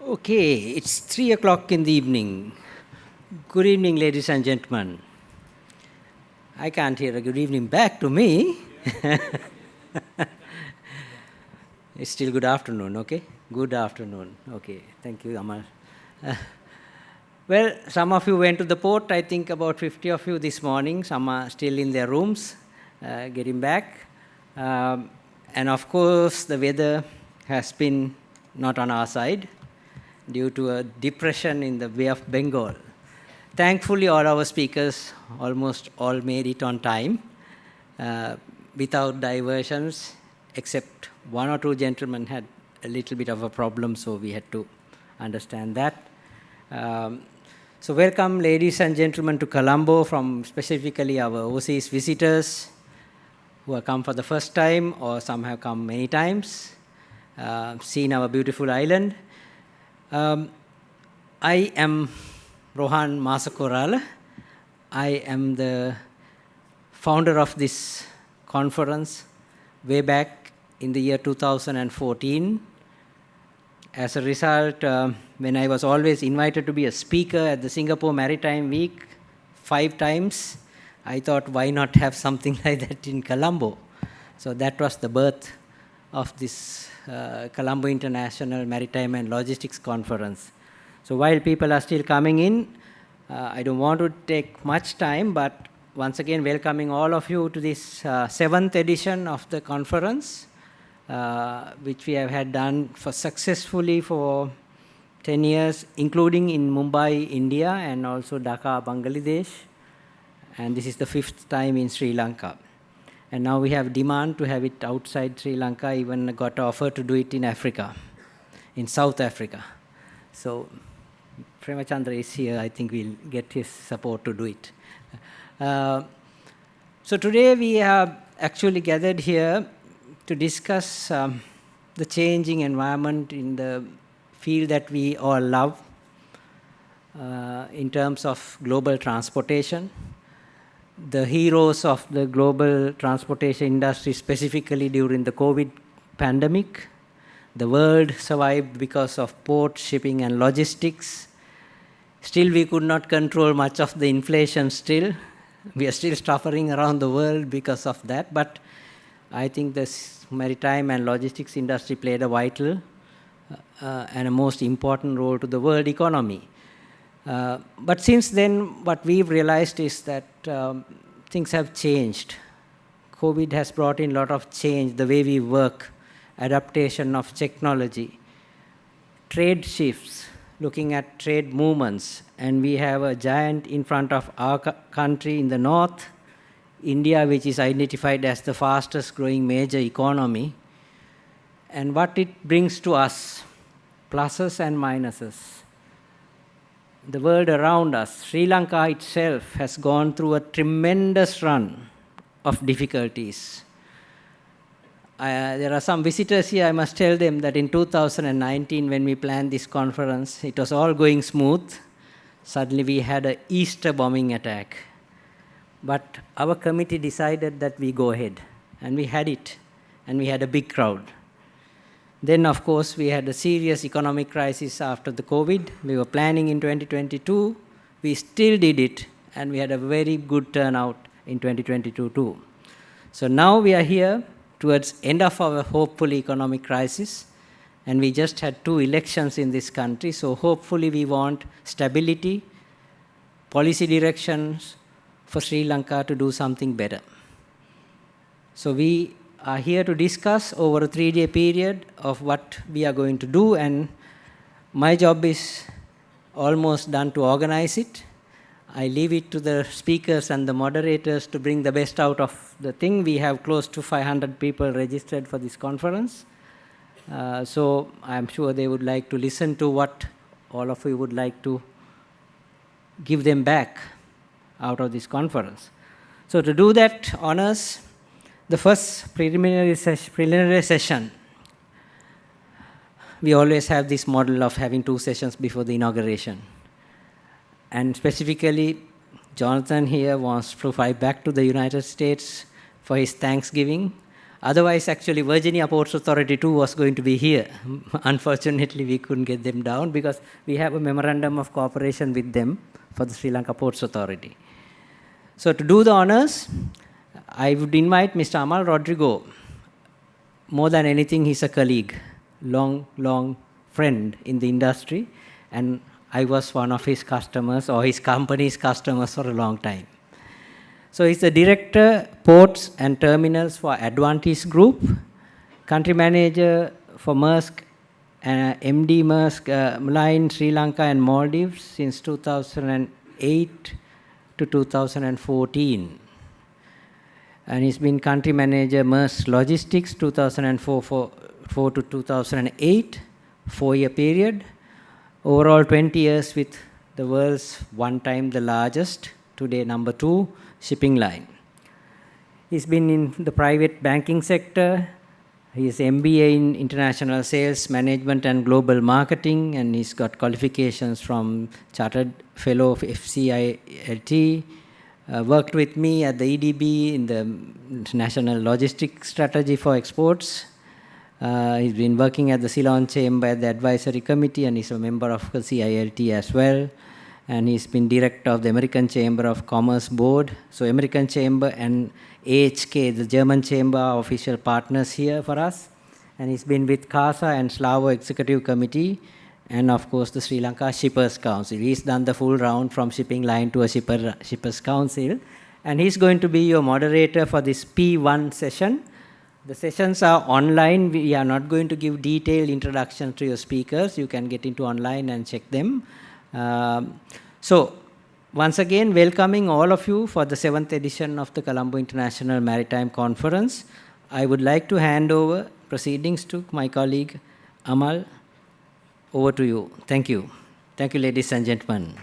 Okay, it's 3 o'clock in the evening. Good evening, ladies and gentlemen. I can't hear a good evening back to me. It's still good afternoon, okay? Good afternoon. Okay, thank you, Amar. Well, some of you went to the port. I think about 50 of you this morning. Some are still in their rooms, getting back. And of course, the weather has been not on our side due to a depression in the Bay of Bengal. Thankfully, all our speakers almost all made it on time without diversions, except one or two gentlemen had a little bit of a problem, so we had to understand that. So welcome, ladies and gentlemen, to Colombo, from specifically our overseas visitors who have come for the first time, or some have come many times, seen our beautiful island. I am Rohan Masakorala. I am the founder of this conference way back in the year 2014. As a result, when I was always invited to be a speaker at the Singapore Maritime Week 5 times, I thought, why not have something like that in Colombo? So that was the birth of this Colombo International Maritime and Logistics Conference. So while people are still coming in, I don't want to take much time, but once again, welcoming all of you to this 7th edition of the conference, which we have had done successfully for 10 years, including in Mumbai, India, and also Dhaka, Bangladesh. And this is the 5th time in Sri Lanka. And now we have demand to have it outside Sri Lanka, even got an offer to do it in Africa, in South Africa. So Premachandra is here. I think we'll get his support to do it. So today we are actually gathered here to discuss the changing environment in the field that we all love in terms of global transportation. The heroes of the global transportation industry, specifically during the COVID pandemic. The world survived because of port, shipping, and logistics. Still, we could not control much of the inflation still. We are still suffering around the world because of that. But I think this maritime and logistics industry played a vital and a most important role to the world economy. But since then, what we've realized is that things have changed. COVID has brought in a lot of change, the way we work, adaptation of technology, trade shifts, looking at trade movements, and we have a giant in front of our country in the north, India, which is identified as the fastest growing major economy, and what it brings to us, pluses and minuses. The world around us, Sri Lanka itself has gone through a tremendous run of difficulties. There are some visitors here. I must tell them that in 2019, when we planned this conference, it was all going smooth. Suddenly we had an Easter bombing attack. But our committee decided that we go ahead. And we had it. And we had a big crowd. Then, of course, we had a serious economic crisis after the COVID. We were planning in 2022. We still did it. And we had a very good turnout in 2022 too. So now we are here towards end of our hopefully economic crisis, and we just had 2 elections in this country, so hopefully we want stability, policy directions for Sri Lanka to do something better. So we are here to discuss over a 3-day period of what we are going to do, and my job is almost done to organize it. I leave it to the speakers and the moderators to bring the best out of the thing. We have close to 500 people registered for this conference. So I'm sure they would like to listen to what all of you would like to give them back out of this conference. So to do that honors, the first preliminary session, we always have this model of having 2 sessions before the inauguration. And specifically, Jonathan here wants to fly back to the United States for his Thanksgiving. Otherwise, actually, Virginia Ports Authority too was going to be here. Unfortunately, we couldn't get them down because we have a memorandum of cooperation with them for the Sri Lanka Ports Authority. So to do the honors, I would invite Mr. Amal Rodrigo. More than anything, he's a colleague, long friend in the industry, and I was one of his customers or his company's customers for a long time. So he's the Director, Ports and Terminals for Advantis Group, Country Manager for Maersk, MD Maersk Line, Sri Lanka and Maldives since 2008 to 2014. And he's been Country Manager Maersk Logistics 2004 to 2008, 4-year period. Overall 20 years with the world's one time the largest, today number 2, shipping line. He's been in the private banking sector. He has MBA in International Sales Management and Global Marketing, and he's got qualifications from Chartered Fellow of FCILT. Worked with me at the EDB in the National Logistics Strategy for Exports. He's been working at the Ceylon Chamber at the Advisory Committee, and he's a member of the CILT as well. And he's been director of the American Chamber of Commerce Board. So American Chamber and AHK, the German Chamber, are official partners here for us. And he's been with CASA and Slavo Executive Committee, and of course the Sri Lanka Shippers Council. He's done the full round from shipping line to a Shippers Council. And he's going to be your moderator for this P1 session. The sessions are online. We are not going to give detailed introduction to your speakers. You can get into online and check them. So, once again, welcoming all of you for the 7th edition of the Colombo International Maritime Conference. I would like to hand over proceedings to my colleague Amal. Over to you. Thank you. Thank you, ladies and gentlemen.